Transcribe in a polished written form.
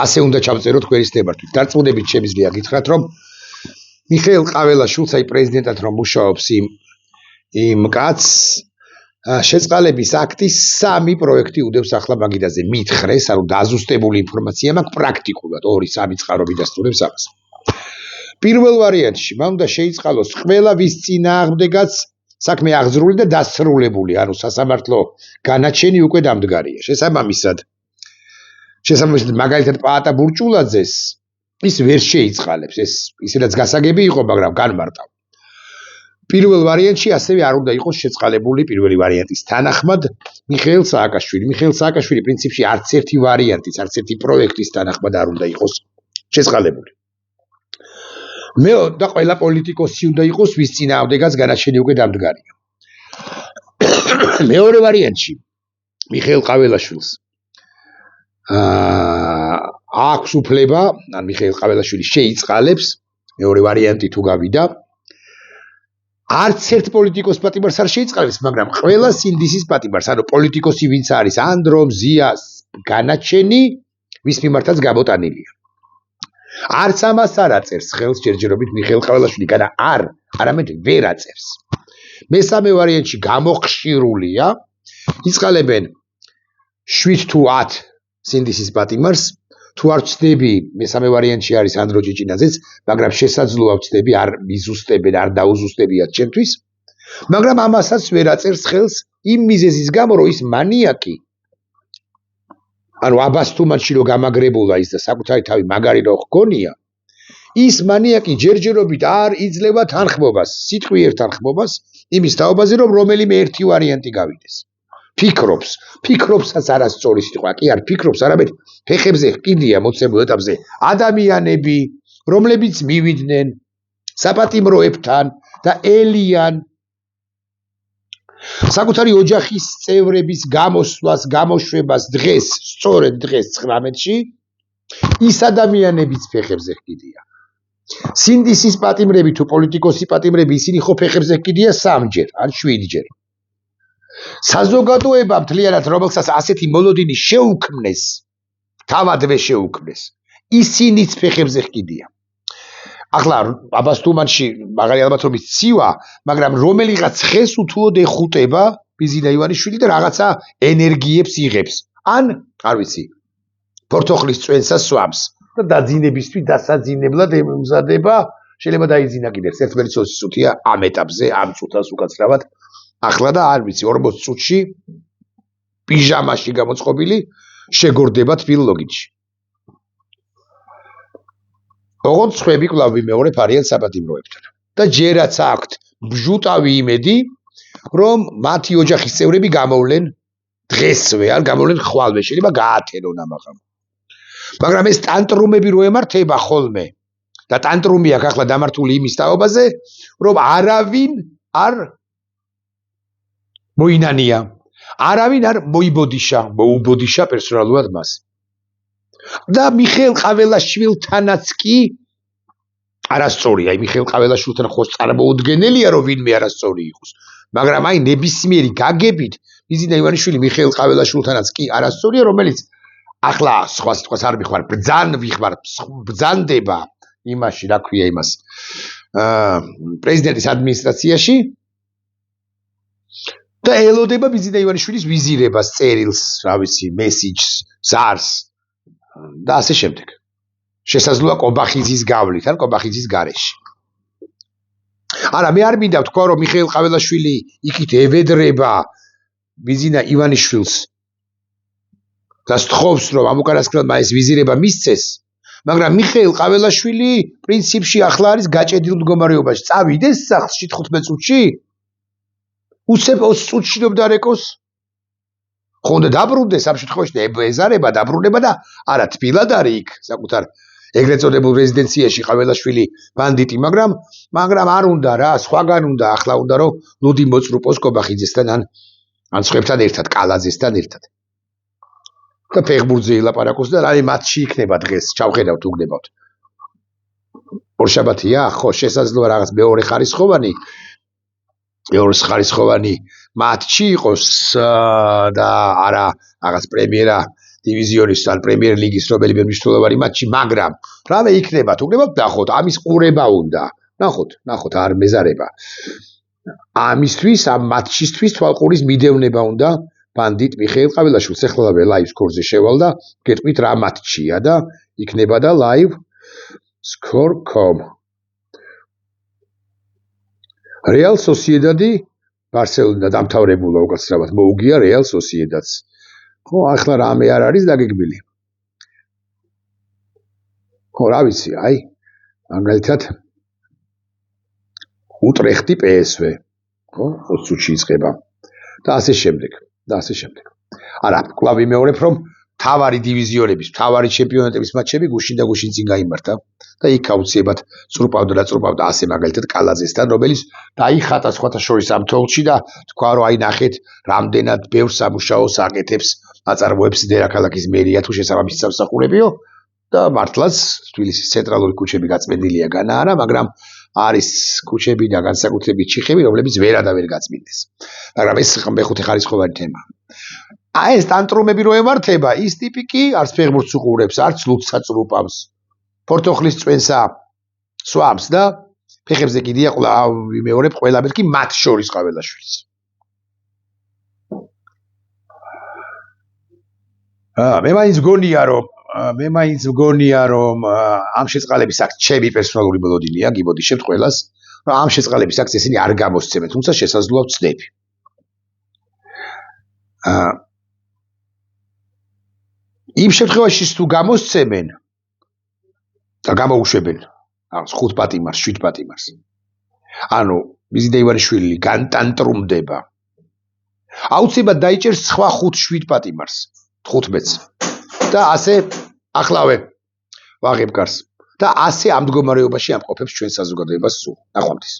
ასე უნდა ჩავწეროთ query-ის ნებართვით. დარწმუნებით შემიძლია გითხრათ, რომ მიხეილ ყაველაშვილს აი პრეზიდენტად რომ მუშაობს იმ კაცს შეწყალების აქტის 3 პროექტი უდევს ახლა მაგიდაზე მითხრეს, ანუ დაზუსტებული ინფორმაცია მაქვს პრაქტიკულად 2-3 წყარო მიდასტურებს ამას. პირველ ვარიანტში მან უნდა შეიწყალოს ყველა ვის წინააღმდეგაც საქმე აღძრული და დასრულებული, ანუ სასამართლო განაჩენი უკვე დამდგარია. შესაბამისად მაგალითად პაატა ბურჭულაძეს ის ვერ შეიწყალებს, ეს ისედაც გასაგები იყო, მაგრამ განმარტავ. პირველ ვარიანტში ასევე არ უნდა იყოს შეწყალებული პირველი ვარიანტის თანახმად მიხეილ სააკაშვილი. მიხეილ სააკაშვილი პრინციპში არც ერთი ვარიანტის, არც ერთი პროექტის თანახმად არ უნდა იყოს შეწყალებული. და ყველა პოლიტიკოსი უნდა იყოს, ვის წინააღმდეგაც განაჩენი უკვე დამდგარია. მეორე ვარიანტში მიხეილ ყაველაშვილს აქვს უფლება, ან მიხეილ ყაველაშვილი შეიწყალებს, მეორე ვარიანტი თუ გავიდა, არც ერთ პოლიტიკოს პატიმარს არ შეიწყალებს, მაგრამ ყველა სინდისის პატიმარს, ანუ პოლიტიკოსი ვინც არის, ანდრომ ზიას განაჩენი, ვის მიმართაც გამოტანილია. არც ამას არ აწერს ხელს ჯერჯერობით მიხეილ ყაველაშვილი, არამედ ვერ აწერს. მესამე ვარიანტში გამოხშირულია, იწყალებენ 7 თუ 10 სინდისის პატიმარს, თუ არ ვწდები, მესამე ვარიანტში არის ანდრო ჭიჭინაძეც, მაგრამ შესაძლოა ვწდები, არ მიზუსტებენ, არ დაუზუსტებიათ ჩემთვის, მაგრამ ამასაც ვერ აწერს ხელს იმ მიზეზის გამო, რომ ის მანიაკი, ანუ აბას თუმანში რო გამაგრებულა ის და საკუთარი თავი მაგარი რო ჰგონია, ის მანიაკი ჯერჯერობით არ იძლევა თანხმობას, სიტყვიერ თანხმობას, იმის თაობაზე, რომ რომელიმე ერთი ვარიანტი გავიდეს. ფიქრობსაც არასწორი სიტყვა, კი არ ფიქრობს, არამედ ფეხებზე ჰკიდია მოცემულ ეტაპზე ადამიანები, რომლებიც მივიდნენ საპატიმროებთან და ელიან საკუთარი ოჯახის წევრების გამოსვლას, გამოშვებას დღეს, სწორედ დღეს 19-ში, ის ადამიანებიც ფეხებზე ჰკიდია. სინდისის პატიმრები თუ პოლიტიკოსი პატიმრები, ისინი ხო ფეხებზე ჰკიდია 3-ჯერ, ან 7-ჯერ. საზოგადოება მთლიანად, რომელსაც ასეთი მოლოდინი შეუქმნეს, თავადვე შეუქმნეს, ისინიც ფეხებზე ჰკიდია. ახლა აბას თუმანში მაგარი ალბათ რომ ცივა, მაგრამ რომელიღაც ხეს უთუოდ ეხუტება ბიზინა ივანიშვილი და რაღაცა ენერგიებს იღებს. ან, არ ვიცი, ფორთოხლის წვენსას სვამს და დაძინებისთვის დასაძინებლად ემზადება, შეიძლება დაიძინა კიდევ 11 წუთია ამ ეტაპზე, ამ წუთას უკაცრავად. ახლა და არ ვიცი 40 წუთში პიჟამაში გამოწყობილი შეგორდება თბილ ლოგინში. ოღონდ სხვები კვლავ ვიმეორებ არიან საპატიმროებთან. და ჯერაც აქვთ ბჟუტავი იმედი, რომ მათი ოჯახის წევრები გამოვლენ დღესვე, ან გამოვლენ ხვალვე, შეიძლება გაათენონ ამაღამ. მაგრამ ეს ტანტრუმები რო ემართება ხოლმე და ტანტრუმი აქვს ახლა დამართული იმის თაობაზე, რომ არავინ არ მოინანია, არავინ არ მოუბოდიშა პერსონალურად მას. და მიხეილ ყაველაშვილთანაც კი არასწორია, მიხეილ ყაველაშვილთან ხო წარმოუდგენელია, რომ ვინმე არასწორი იყოს. მაგრამ აი ნებისმიერი გაგებით, ბიზინა ივანიშვილი მიხეილ ყაველაშვილთანაც კი არასწორია, რომელიც ახლა სხვა სიტყვას არ მიხმარ, ბრძანდება იმაში, რა ქვია იმას, პრეზიდენტის ადმინისტრაციაში და ელოდება ბიზინა ივანიშვილის ვიზირებას, წერილს, რა ვიცი, მესიჯს, ზარს და ასე შემდეგ. შესაძლოა კობახიძის გავლით, ან კობახიძის გარეშე. არა, მე არ მინდა ვთქვა, რომ მიხეილ ყაველაშვილი იქით ევედრება ბიზინა ივანიშვილს და სთხოვს, რომ ამ უკანასკნელმა ეს ვიზირება მისცეს, მაგრამ მიხეილ ყაველაშვილი პრინციპში ახლა არის გაჭედილ მდგომარეობაში. წავიდეს სახლში 15 წუთში? უცებ 20 წუთში რომ დარეკოს? ხო უნდა დაბრუნდეს ამ შემთხვევაში და ეზარება დაბრუნება და არა თბილად არის იქ საკუთარ ეგრეთ წოდებულ რეზიდენციაში ყაველაშვილი ბანდიტი, მაგრამ არ უნდა რა, სხვაგან უნდა, ახლა უნდა რომ ლუდი მოწრუპოს კობახიძესთან ან სხვებთან ერთად, კალაძესთან ერთად. და ფეხბურთზე ილაპარაკოს და აი მატჩი იქნება დღეს, ჩავხედავთ უგნებავთ. ორშაბათია, ხო, შესაძლოა რაღაც მეორე ხარისხოვანი მატჩი იყოს და არა რაღაც პრემიერა დივიზიონის ან პრემიერ ლიგის რომელიმე მნიშვნელოვანი მატჩი, მაგრამ რავე იქნება, თუ გნებავთ ნახოთ, ამის ყურება უნდა. ნახოთ, არ მეზარება. ამისთვის, ამ მატჩისთვის თვალყურის მიდევნება უნდა ბანდიტ მიხეილ ყაბელაშვილს. ეხლავე live score-ზე შევალ და გეტყვით რა მატჩია და იქნება და live score.com. Real Sociedad-ი ბარსელონა დამთავრებულა უკაცრავად მოუგია Real Sociedad-ს. ხო, ახლა რამე არ არის დაგეგმილი. ხო, რა ვიცი, აი, მაგალითად უტრეხტი PSV, ხო, 20 წუთში იწყება და ასე შემდეგ. არა, კვლავ ვიმეორებ, რომ თავარი დივიზიონების, თავარი ჩემპიონატების მატჩები გუშინ და გუშინ წინ გაიმართა და იქ აუცილებლად წრუპავდა ასე მაგალითად კალაძესთან, რომელიც დაიხატა სხვათა შორის ამ თოლში და თქვა, რომ აი ნახეთ, რამდენად ბევრ სამუშაოს აკეთებს აწარმოებს დედაქალაქის მერია თუ შესაბამისი სამსახურებიო და მართლაც თბილისის ცენტრალური ქუჩები გაწმენდილია განა არა, მაგრამ არის ქუჩები და განსაკუთრებით ჩიხები, რომლებიც ვერადავერ გაწმინდეს. მაგრამ ეს მეხუთე ხარისხოვანი თემაა. აი ეს ტანტრუმები რო ემართება, ის ტიპი კი არც ფეხბურთს უყურებს, არც ლუდს აწრუპავს. პორტოხლის წვენსა სვამს და ფეხებზე კიდია ვიმეორებ ყველაფერს კი მათ შორის ყაბელაშვილის. მე მაინც მგონია რომ ამ შეწყალების აქ ჩემი პერსონალური ბლოდინია, გიბოდიშებთ ყველას, რომ ამ შეწყალების აქ ესენი არ გამოსცემენ, თუმცა შესაძლოა ვცდები. იმ შემთხვევაში თუ გამოსცემენ და გამოუშვებენ 5 პატიმარს, 7 პატიმარს. ანუ მიზიდა ივანიშვილი განტანტრუმდება. აუცილებლად დაიჭერს სხვა 5-7 პატიმარს, 15-ს. და ასე ახლავე ვაღებ გარს და ასე ამ მდგომარეობაში ამყოფებს ჩვენ საზოგადოებას სულ. ნახვამდის.